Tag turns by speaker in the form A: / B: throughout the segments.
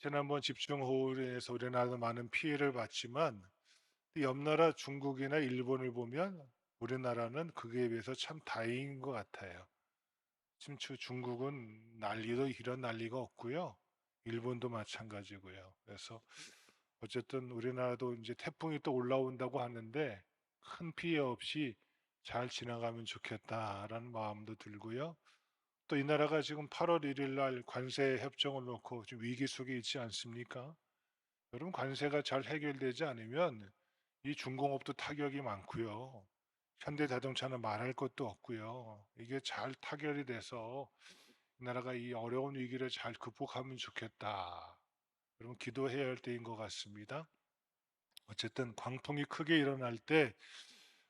A: 지난번 집중호우로 인해서 우리나라도 많은 피해를 봤지만 옆 나라 중국이나 일본을 보면 우리나라는 그에 비해서 참 다행인 것 같아요. 지금 중국은 난리도 이런 난리가 없고요. 일본도 마찬가지고요. 그래서 어쨌든 우리나라도 이제 태풍이 또 올라온다고 하는데 큰 피해 없이 잘 지나가면 좋겠다라는 마음도 들고요. 또 이 나라가 지금 8월 1일 날 관세 협정을 놓고 지금 위기 속에 있지 않습니까? 여러분, 관세가 잘 해결되지 않으면 이 중공업도 타격이 많고요. 현대자동차는 말할 것도 없고요. 이게 잘 타결이 돼서 이 나라가 이 어려운 위기를 잘 극복하면 좋겠다. 여러분, 기도해야 할 때인 것 같습니다. 어쨌든 광풍이 크게 일어날 때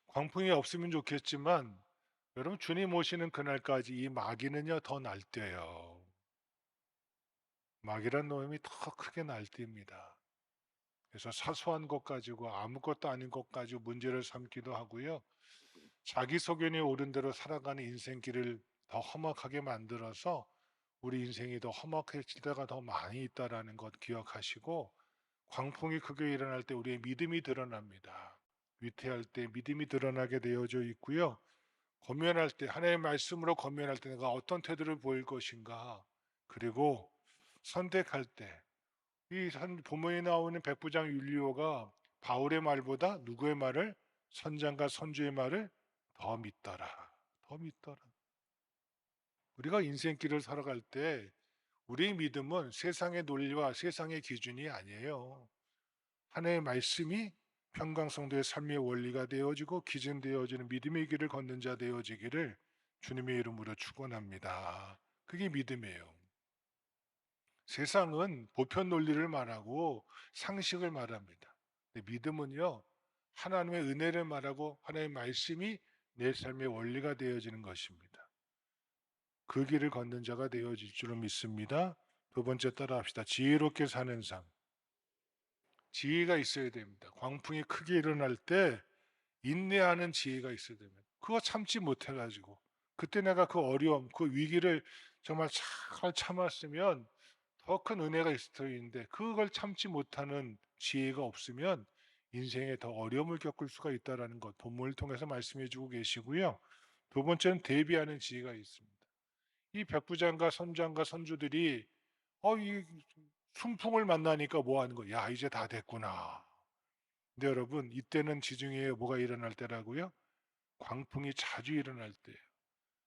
A: 광풍이 없으면 좋겠지만 여러분, 주님 오시는 그날까지 이 마귀는요 더 날뛰어요. 마귀란 놈이 더 크게 날뜁니다. 그래서 사소한 것 가지고 아무것도 아닌 것 가지고 문제를 삼기도 하고요. 자기 소견이 옳은 대로 살아가는 인생길을 더 험악하게 만들어서 우리 인생이 더 험악해질 때가 더 많이 있다라는 것 기억하시고, 광풍이 크게 일어날 때 우리의 믿음이 드러납니다. 위태할 때 믿음이 드러나게 되어져 있고요. 권면할 때, 하나님의 말씀으로 권면할 때 내가 어떤 태도를 보일 것인가, 그리고 선택할 때 이 본문에 나오는 백부장 율리오가 바울의 말보다 누구의 말을, 선장과 선주의 말을 더 믿더라. 더 믿더라. 우리가 인생길을 살아갈 때 우리의 믿음은 세상의 논리와 세상의 기준이 아니에요. 하나님의 말씀이 평강성도의 삶의 원리가 되어지고 기준되어지는 믿음의 길을 걷는 자 되어지기를 주님의 이름으로 축원합니다. 그게 믿음이에요. 세상은 보편 논리를 말하고 상식을 말합니다. 근데 믿음은요, 하나님의 은혜를 말하고 하나님의 말씀이 내 삶의 원리가 되어지는 것입니다. 그 길을 걷는 자가 되어질 줄로 믿습니다. 두 번째 따라 합시다. 지혜롭게 사는 삶. 지혜가 있어야 됩니다. 광풍이 크게 일어날 때 인내하는 지혜가 있어야 됩니다. 그거 참지 못해가지고 그때 내가 그 어려움, 그 위기를 정말 잘 참았으면 더 큰 은혜가 있을 터인데, 그걸 참지 못하는 지혜가 없으면 인생에 더 어려움을 겪을 수가 있다는 것 본문을 통해서 말씀해 주고 계시고요. 두 번째는 대비하는 지혜가 있습니다. 이 백부장과 선장과 선주들이 이 순풍을 만나니까 뭐 하는 거야? 야, 이제 다 됐구나. 근데 여러분, 이때는 지중해에 뭐가 일어날 때라고요? 광풍이 자주 일어날 때예요.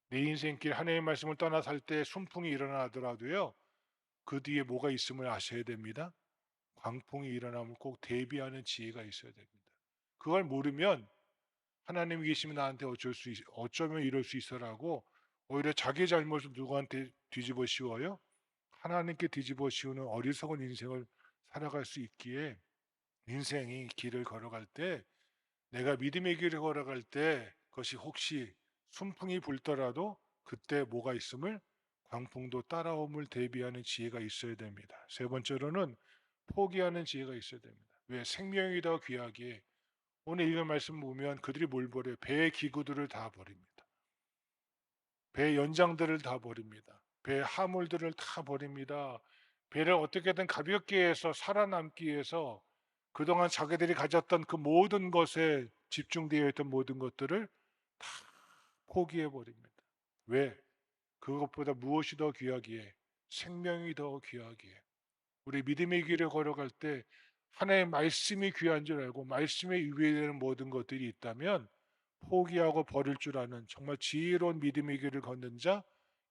A: 내 인생길 하나님의 말씀을 떠나 살 때 순풍이 일어나더라도요, 그 뒤에 뭐가 있음을 아셔야 됩니다. 광풍이 일어나면 꼭 대비하는 지혜가 있어야 됩니다. 그걸 모르면 하나님이 계시면 나한테 어쩌면 이럴 수 있어라고 오히려 자기 잘못을 누구한테 뒤집어 씌워요? 하나님께 뒤집어 씌우는 어리석은 인생을 살아갈 수 있기에, 인생이 길을 걸어갈 때, 내가 믿음의 길을 걸어갈 때 그것이 혹시 순풍이 불더라도 그때 뭐가 있음을, 광풍도 따라옴을 대비하는 지혜가 있어야 됩니다. 세 번째로는 포기하는 지혜가 있어야 됩니다. 왜? 생명이 더 귀하기에. 오늘 읽은 말씀 보면 그들이 뭘 버려요? 배의 기구들을 다 버립니다. 배 연장들을 다 버립니다. 배 하물들을 다 버립니다. 배를 어떻게든 가볍게 해서 살아남기 위해서 그동안 자기들이 가졌던 그 모든 것에 집중되어 있던 모든 것들을 다 포기해 버립니다. 왜? 그것보다 무엇이 더 귀하기에? 생명이 더 귀하기에. 우리 믿음의 길을 걸어갈 때 하나님의 말씀이 귀한 줄 알고 말씀에 유배되는 모든 것들이 있다면 포기하고 버릴 줄 아는 정말 지혜로운 믿음의 길을 걷는 자,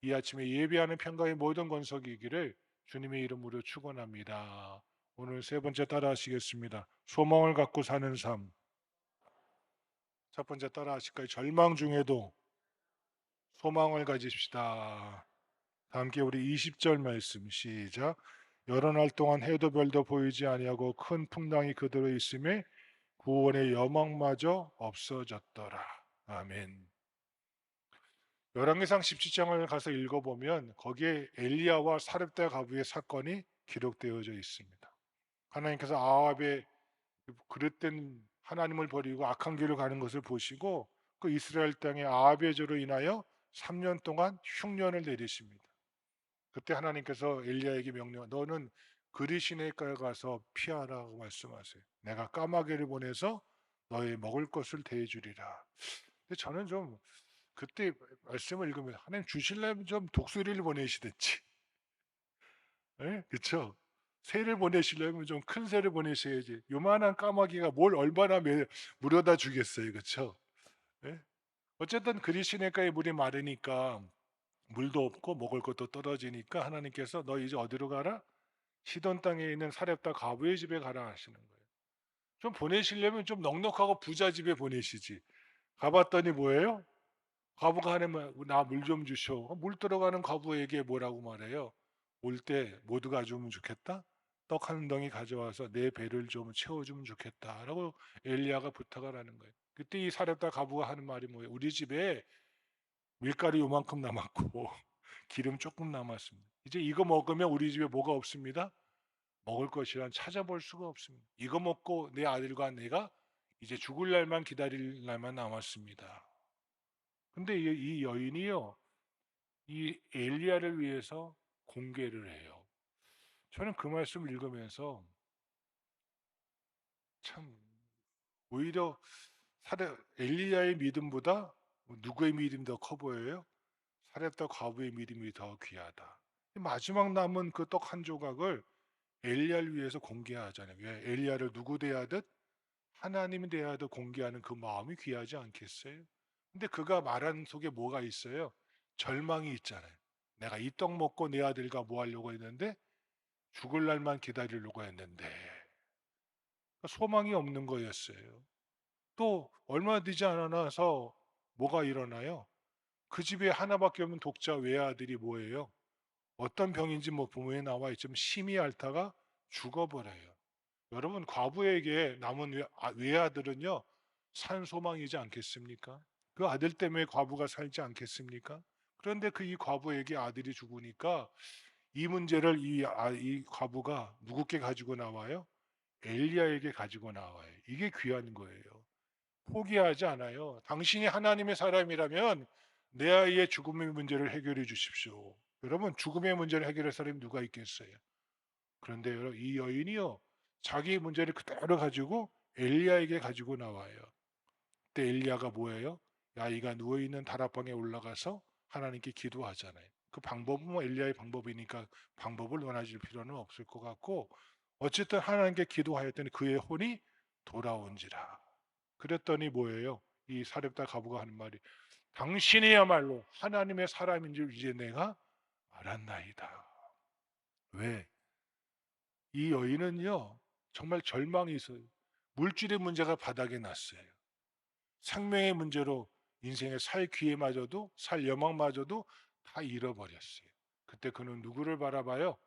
A: 이 아침에 예배하는 평강의 모든 권속이기를 주님의 이름으로 축원합니다. 오늘 세 번째 따라 하시겠습니다. 소망을 갖고 사는 삶. 첫 번째 따라 하실까요? 절망 중에도 소망을 가집시다. 다 함께 우리 20절 말씀 시작. 여러 날 동안 해도 별도 보이지 아니하고 큰 풍랑이 그대로 있음에 구원의 여망마저 없어졌더라. 아멘. 열왕기상 17장을 가서 읽어보면 거기에 엘리야와 사렙다 가부의 사건이 기록되어져 있습니다. 하나님께서 아합의 그릇된 하나님을 버리고 악한 길을 가는 것을 보시고 그 이스라엘 땅에 아합의 죄로 인하여 3년 동안 흉년을 내리십니다. 그때 하나님께서 엘리야에게 명령, 너는 그리 시내가에 가서 피하라고 말씀하세요. 내가 까마귀를 보내서 너의 먹을 것을 대해주리라. 근데 저는 좀 그때 말씀을 읽으면 하나님 주실려면 좀 독수리를 보내시든지, 예? 그쵸? 새를 보내시려면 좀 큰 새를 보내셔야지. 요만한 까마귀가 뭘 얼마나 물어다 주겠어요, 그쵸? 예? 어쨌든 그리 시내가에 물이 마르니까 물도 없고 먹을 것도 떨어지니까 하나님께서 너 이제 어디로 가라? 시돈 땅에 있는 사렙다 과부의 집에 가라 하시는 거예요. 좀 보내시려면 좀 넉넉하고 부자 집에 보내시지. 가봤더니 뭐예요? 과부가 하나님 나 물 좀 주셔. 물 들어가는 과부에게 뭐라고 말해요? 올 때 모두 가져오면 좋겠다. 떡 한 덩이 가져와서 내 배를 좀 채워주면 좋겠다라고 엘리야가 부탁을 하는 거예요. 그때 이 사렙다 과부가 하는 말이 뭐예요? 우리 집에 밀가루 요만큼 남았고 기름 조금 남았습니다. 이제 이거 먹으면 우리 집에 뭐가 없습니다. 먹을 것이란 찾아볼 수가 없습니다. 이거 먹고 내 아들과 내가 이제 죽을 날만 기다릴 날만 남았습니다. 근데 이 여인이요, 이 엘리야를 위해서 공개를 해요. 저는 그 말씀을 읽으면서 참 오히려 엘리야의 믿음보다 누구의 믿음이 더 커 보여요? 사렙다 과부의 믿음이 더 귀하다. 마지막 남은 그 떡 한 조각을 엘리야를 위해서 공개하잖아요. 왜? 엘리야를 누구 대하듯 하나님이 대하듯 공개하는 그 마음이 귀하지 않겠어요? 근데 그가 말하는 속에 뭐가 있어요? 절망이 있잖아요. 내가 이 떡 먹고 내 아들과 뭐 하려고 했는데 죽을 날만 기다리려고 했는데 소망이 없는 거였어요. 또 얼마 되지 않아서 뭐가 일어나요? 그 집에 하나밖에 없는 독자 외아들이 뭐예요? 어떤 병인지 뭐 부모에 나와 있지만 심히 앓다가 죽어버려요. 여러분 과부에게 남은 외아들은요 산 소망이지 않겠습니까? 그 아들 때문에 과부가 살지 않겠습니까? 그런데 그 이 과부에게 아들이 죽으니까 이 문제를 이 과부가 누구께 가지고 나와요? 엘리야에게 가지고 나와요. 이게 귀한 거예요. 포기하지 않아요. 당신이 하나님의 사람이라면 내 아이의 죽음의 문제를 해결해 주십시오. 여러분 죽음의 문제를 해결할 사람이 누가 있겠어요? 그런데 여러분 이 여인이요 자기 문제를 그대로 가지고 엘리야에게 가지고 나와요. 그때 엘리야가 뭐예요? 아이가 누워있는 다락방에 올라가서 하나님께 기도하잖아요. 그 방법은 뭐 엘리야의 방법이니까 방법을 논하실 필요는 없을 것 같고 어쨌든 하나님께 기도하였더니 그의 혼이 돌아온지라. 그랬더니 뭐예요? 이 사렙다 가부가 하는 말이 당신이야말로 하나님의 사람인 줄 이제 내가 알았나이다. 왜? 이 여인은요 정말 절망이 있어요. 물질의 문제가 바닥에 났어요. 생명의 문제로 인생의 살 기회마저도 살 여망마저도 다 잃어버렸어요. 그때 그는 누구를 바라봐요?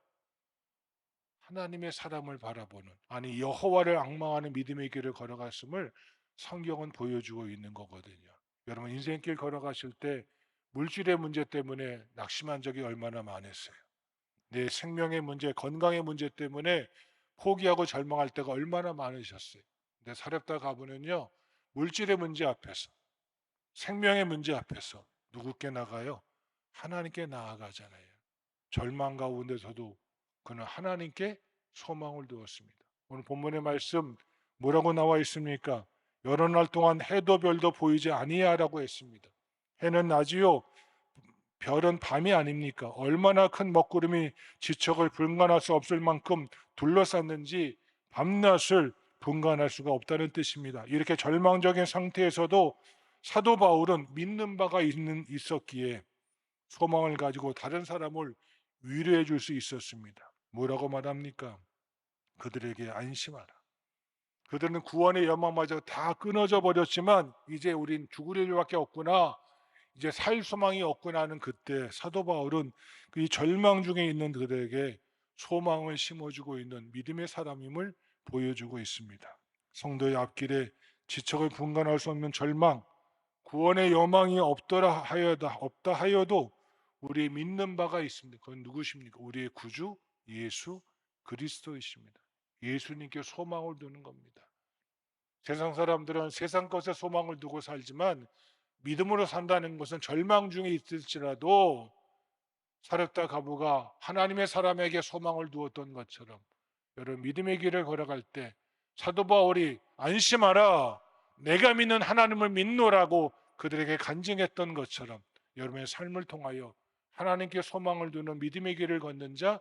A: 하나님의 사람을 바라보는, 아니 여호와를 앙망하는 믿음의 길을 걸어갔음을 성경은 보여주고 있는 거거든요. 여러분 인생길 걸어가실 때 물질의 문제 때문에 낙심한 적이 얼마나 많았어요. 내 생명의 문제, 건강의 문제 때문에 포기하고 절망할 때가 얼마나 많으셨어요. 근데 사렙다 가보는요 물질의 문제 앞에서 생명의 문제 앞에서 누구께 나가요? 하나님께 나아가잖아요. 절망 가운데서도 그는 하나님께 소망을 두었습니다. 오늘 본문의 말씀 뭐라고 나와 있습니까? 여러 날 동안 해도 별도 보이지 아니하라고 했습니다. 해는 낮이요 별은 밤이 아닙니까? 얼마나 큰 먹구름이 지척을 분간할 수 없을 만큼 둘러쌌는지 밤낮을 분간할 수가 없다는 뜻입니다. 이렇게 절망적인 상태에서도 사도 바울은 믿는 바가 있었기에 소망을 가지고 다른 사람을 위로해 줄 수 있었습니다. 뭐라고 말합니까? 그들에게 안심하라. 그들은 구원의 연망마저 다 끊어져 버렸지만 이제 우린 죽을 일밖에 없구나. 이제 살 소망이 없구나 하는 그때 사도 바울은 이 절망 중에 있는 그들에게 소망을 심어주고 있는 믿음의 사람임을 보여주고 있습니다. 성도의 앞길에 지척을 분간할 수 없는 절망, 구원의 여망이 없다 하여도 우리 믿는 바가 있습니다. 그건 누구십니까? 우리의 구주 예수 그리스도이십니다. 예수님께 소망을 두는 겁니다. 세상 사람들은 세상 것에 소망을 두고 살지만 믿음으로 산다는 것은 절망 중에 있을지라도 사렙다 가부가 하나님의 사람에게 소망을 두었던 것처럼 여러분 믿음의 길을 걸어갈 때 사도 바울이 안심하라 내가 믿는 하나님을 믿노라고 그들에게 간증했던 것처럼 여러분의 삶을 통하여 하나님께 소망을 두는 믿음의 길을 걷는 자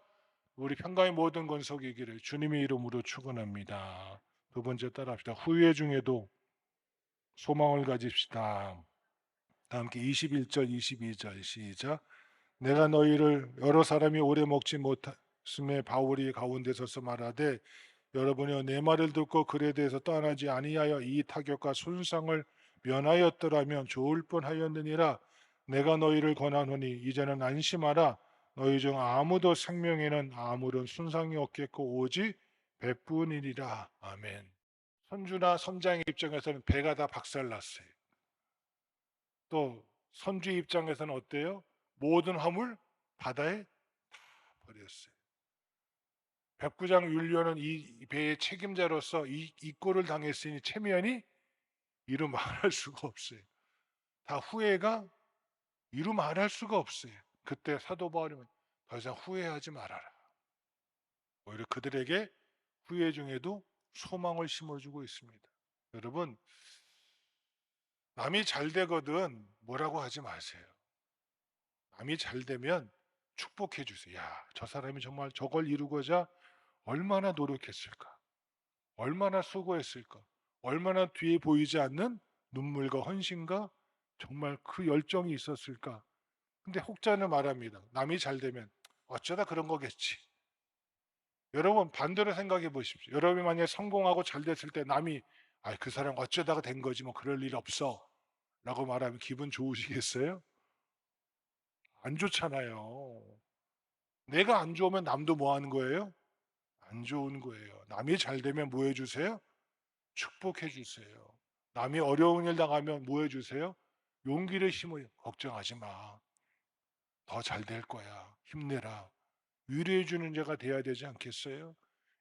A: 우리 평강의 모든 권속의 길을 주님의 이름으로 축원합니다. 두 번째 따라합시다. 후회 중에도 소망을 가집시다. 다 함께 21절 22절 시작. 내가 너희를 여러 사람이 오래 먹지 못했음에 바울이 가운데 서서 말하되 여러분이여 내 말을 듣고 글에 대해서 떠나지 아니하여 이 타격과 손상을 면하였더라면 좋을 뻔하였느니라. 내가 너희를 권하노니 이제는 안심하라. 너희 중 아무도 생명에는 아무런 손상이 없겠고 오직 배뿐이니라. 아멘. 선주나 선장의 입장에서는 배가 다 박살났어요. 또 선주 입장에서는 어때요? 모든 화물 바다에 다 버렸어요. 백부장 율리오는 이 배의 책임자로서 이 꼴을 당했으니 체면이 이루 말할 수가 없어요. 다 후회가 이루 말할 수가 없어요. 그때 사도 바울이 더 이상 후회하지 말아라. 오히려 그들에게 후회 중에도 소망을 심어주고 있습니다. 여러분 남이 잘 되거든 뭐라고 하지 마세요. 남이 잘 되면 축복해 주세요. 야, 저 사람이 정말 저걸 이루고자 얼마나 노력했을까? 얼마나 수고했을까? 얼마나 뒤에 보이지 않는 눈물과 헌신과 정말 그 열정이 있었을까? 근데 혹자는 말합니다. 남이 잘 되면 어쩌다 그런 거겠지. 여러분 반대로 생각해 보십시오. 여러분이 만약에 성공하고 잘 됐을 때 남이 그 사람 어쩌다가 된 거지 뭐 그럴 일 없어 라고 말하면 기분 좋으시겠어요? 안 좋잖아요. 내가 안 좋으면 남도 뭐 하는 거예요? 안 좋은 거예요. 남이 잘 되면 뭐 해주세요? 축복해 주세요. 남이 어려운 일 당하면 뭐 해주세요? 용기를 심어요. 걱정하지 마. 더 잘 될 거야. 힘내라. 위로해 주는 자가 돼야 되지 않겠어요?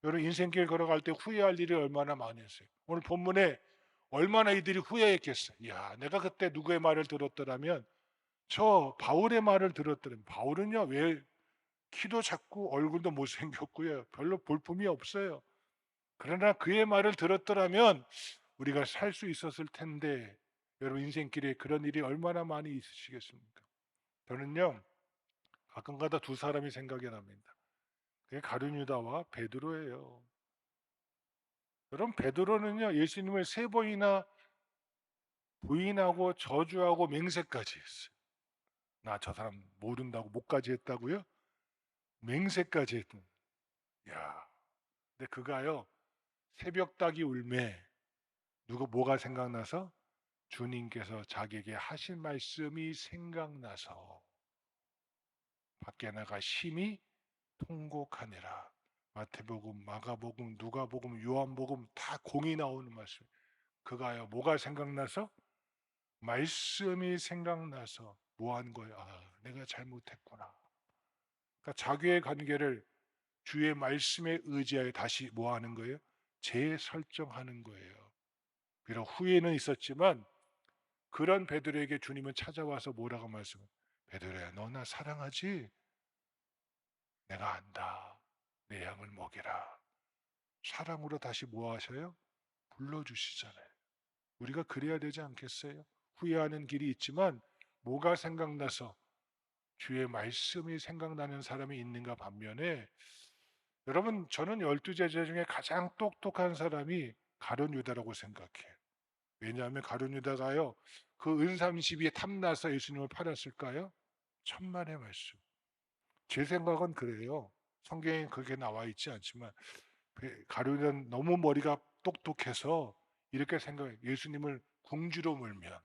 A: 여러분 인생길 걸어갈 때 후회할 일이 얼마나 많으세요. 오늘 본문에 얼마나 이들이 후회했겠어요. 야, 내가 그때 누구의 말을 들었더라면 저 바울의 말을 들었더라면 바울은요 왜 키도 작고 얼굴도 못생겼고요. 별로 볼품이 없어요. 그러나 그의 말을 들었더라면 우리가 살 수 있었을 텐데 여러분 인생길에 그런 일이 얼마나 많이 있으시겠습니까? 저는요 가끔가다 두 사람이 생각이 납니다. 그게 가룟 유다와 베드로예요. 여러분 베드로는요 예수님을 세 번이나 부인하고 저주하고 맹세까지 했어요. 나 저 사람 모른다고 목까지 했다고요? 맹세까지 했던. 야, 근데 그가요 새벽닭이 울매 누가 뭐가 생각나서 주님께서 자기에게 하신 말씀이 생각나서 밖에 나가 심히 통곡하니라. 마태복음, 마가복음, 누가복음, 요한복음 다 공이 나오는 말씀. 그가요 뭐가 생각나서 말씀이 생각나서 뭐 한 거예요? 내가 잘못했구나. 그러니까 자기의 관계를 주의 말씀에 의지하여 다시 뭐 하는 거예요? 재설정하는 거예요. 비록 후회는 있었지만 그런 베드로에게 주님은 찾아와서 뭐라고 말씀해요? 베드로야 너 나 사랑하지? 내가 안다. 내 양을 먹이라. 사랑으로 다시 뭐 하셔요? 불러주시잖아요. 우리가 그래야 되지 않겠어요? 후회하는 길이 있지만 뭐가 생각나서 주의 말씀이 생각나는 사람이 있는가 반면에 여러분 저는 12제자 중에 가장 똑똑한 사람이 가룟 유다라고 생각해요. 왜냐하면 가룟 유다가요 그 은삼십이 탐나서 예수님을 팔았을까요? 천만의 말씀. 제 생각은 그래요. 성경에 그렇게 나와 있지 않지만 가룟 유다는 너무 머리가 똑똑해서 이렇게 생각해요. 예수님을 궁지로 몰면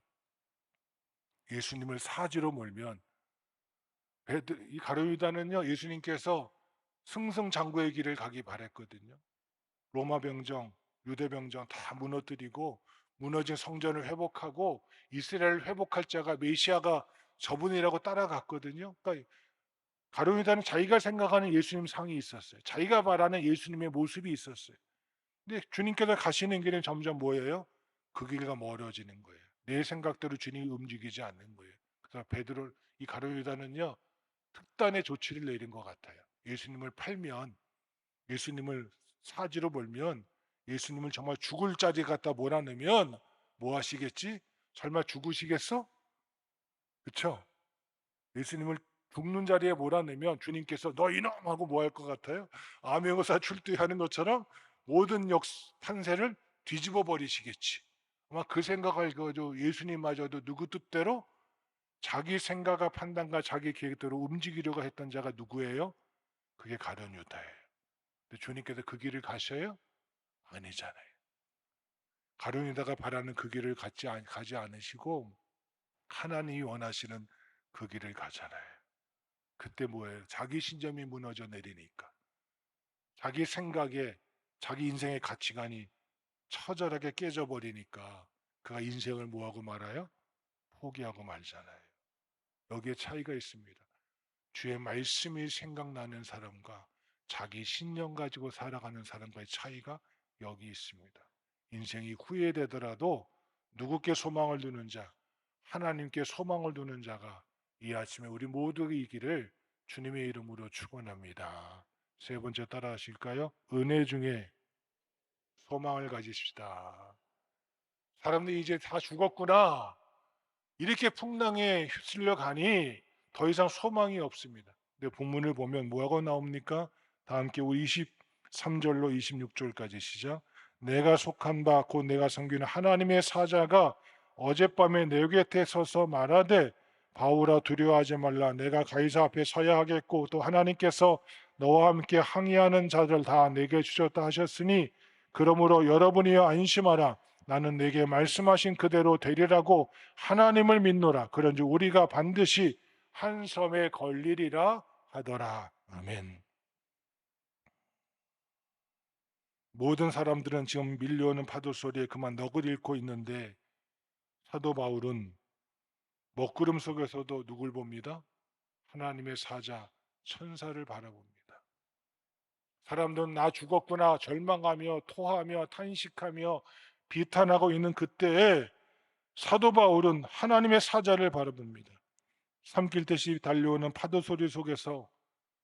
A: 예수님을 사지로 몰면 이 가룟 유다는요 예수님께서 승승장구의 길을 가기 바랬거든요. 로마 병정, 유대 병정 다 무너뜨리고 무너진 성전을 회복하고 이스라엘을 회복할 자가 메시아가 저분이라고 따라갔거든요. 그러니까 가룟 유다는 자기가 생각하는 예수님 상이 있었어요. 자기가 바라는 예수님의 모습이 있었어요. 근데 주님께서 가시는 길은 점점 뭐예요? 그 길과 멀어지는 거예요. 내 생각대로 주님이 움직이지 않는 거예요. 그래서 베드로 이 가룟 유다는요 특단의 조치를 내린 것 같아요. 예수님을 팔면 예수님을 사지로 몰면 예수님을 정말 죽을 자리에 갖다 몰아넣으면 뭐 하시겠지? 설마 죽으시겠어? 그렇죠? 예수님을 죽는 자리에 몰아넣으면 주님께서 너 이놈 하고 뭐 할 것 같아요? 암행어사 출두하는 것처럼 모든 판세를 뒤집어 버리시겠지. 아마 그 생각을 가지고 예수님마저도 누구 뜻대로 자기 생각과 판단과 자기 계획대로 움직이려고 했던 자가 누구예요? 그게 가룟 유다예요. 근데 주님께서 그 길을 가셔요? 아니잖아요. 가룟 유다가 바라는 그 길을 가지 않으시고 하나님이 원하시는 그 길을 가잖아요. 그때 뭐예요? 자기 신념이 무너져 내리니까. 자기 생각에 자기 인생의 가치관이 처절하게 깨져버리니까 그가 인생을 뭐하고 말아요? 포기하고 말잖아요. 여기에 차이가 있습니다. 주의 말씀이 생각나는 사람과 자기 신념 가지고 살아가는 사람과의 차이가 여기 있습니다. 인생이 후회되더라도 누구께 소망을 두는 자, 하나님께 소망을 두는 자가 이 아침에 우리 모두의 이기를 주님의 이름으로 축원합니다. 세 번째 따라 하실까요? 은혜 중에 소망을 가지십시다. 사람들이 이제 다 죽었구나. 이렇게 풍랑에 휩쓸려 가니 더 이상 소망이 없습니다. 근데 본문을 보면 뭐하고 나옵니까? 다 함께 우리 23절로 26절까지 시작. 내가 속한 바 곧 내가 섬기는 하나님의 사자가 어젯밤에 내 곁에 서서 말하되 바울아 두려워하지 말라. 내가 가이사 앞에 서야 하겠고 또 하나님께서 너와 함께 항의하는 자들 다 내게 주셨다 하셨으니 그러므로 여러분이여 안심하라. 나는 내게 말씀하신 그대로 되리라고 하나님을 믿노라. 그런즉 우리가 반드시 한 섬에 걸리리라 하더라. 아멘. 모든 사람들은 지금 밀려오는 파도 소리에 그만 넋을 잃고 있는데 사도 바울은 먹구름 속에서도 누굴 봅니다? 하나님의 사자, 천사를 바라봅니다. 사람들은 나 죽었구나 절망하며 토하며 탄식하며 비탄하고 있는 그때에 사도 바울은 하나님의 사자를 바라봅니다. 삼킬 듯이 달려오는 파도 소리 속에서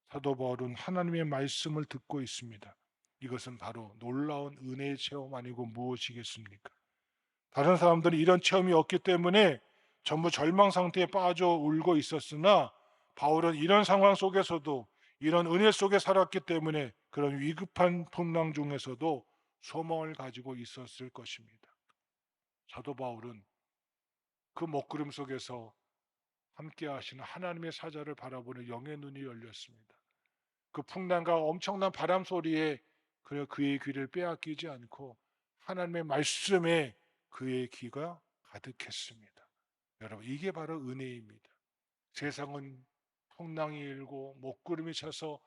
A: 사도 바울은 하나님의 말씀을 듣고 있습니다. 이것은 바로 놀라운 은혜의 체험 아니고 무엇이겠습니까? 다른 사람들은 이런 체험이 없기 때문에 전부 절망 상태에 빠져 울고 있었으나 바울은 이런 상황 속에서도 이런 은혜 속에 살았기 때문에 그런 위급한 풍랑 중에서도 소망을 가지고 있었을 것입니다. 사도 바울은 그 먹구름 속에서 함께 하시는 하나님의 사자를 바라보는 영의 눈이 열렸습니다. 그 풍랑과 엄청난 바람 소리에 그의 귀를 빼앗기지 않고 하나님의 말씀에 그의 귀가 가득했습니다. 여러분, 이게 바로 은혜입니다. 세상은 풍랑이 일고 먹구름이 차서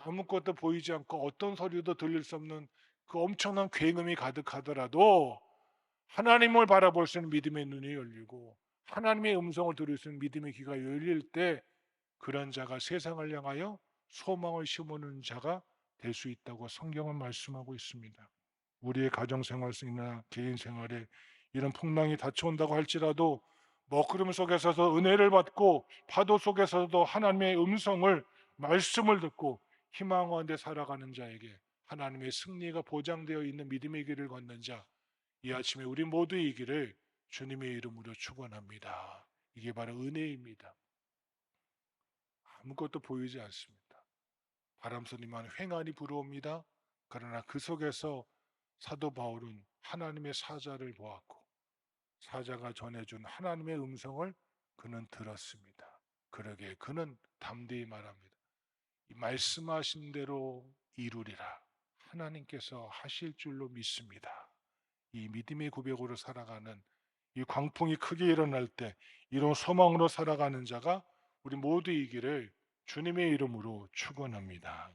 A: 아무것도 보이지 않고 어떤 소리도 들릴 수 없는 그 엄청난 굉음이 가득하더라도 하나님을 바라볼 수 있는 믿음의 눈이 열리고 하나님의 음성을 들을 수 있는 믿음의 귀가 열릴 때 그런 자가 세상을 향하여 소망을 심어놓는 자가 될 수 있다고 성경은 말씀하고 있습니다. 우리의 가정생활이나 개인생활에 이런 풍랑이 닥쳐온다고 할지라도 먹구름 속에서도 은혜를 받고 파도 속에서도 하나님의 음성을 말씀을 듣고 희망 가운데 살아가는 자에게 하나님의 승리가 보장되어 있는 믿음의 길을 걷는 자, 이 아침에 우리 모두의 길을 주님의 이름으로 축원합니다. 이게 바로 은혜입니다. 아무것도 보이지 않습니다. 바람소리만 횡하니 불어옵니다. 그러나 그 속에서 사도 바울은 하나님의 사자를 보았고 사자가 전해준 하나님의 음성을 그는 들었습니다. 그러게 그는 담대히 말합니다. 이 말씀하신 대로 이루리라. 하나님께서 하실 줄로 믿습니다. 이 믿음의 고백으로 살아가는 이 광풍이 크게 일어날 때 이런 소망으로 살아가는 자가 우리 모두이기를 주님의 이름으로 축원합니다.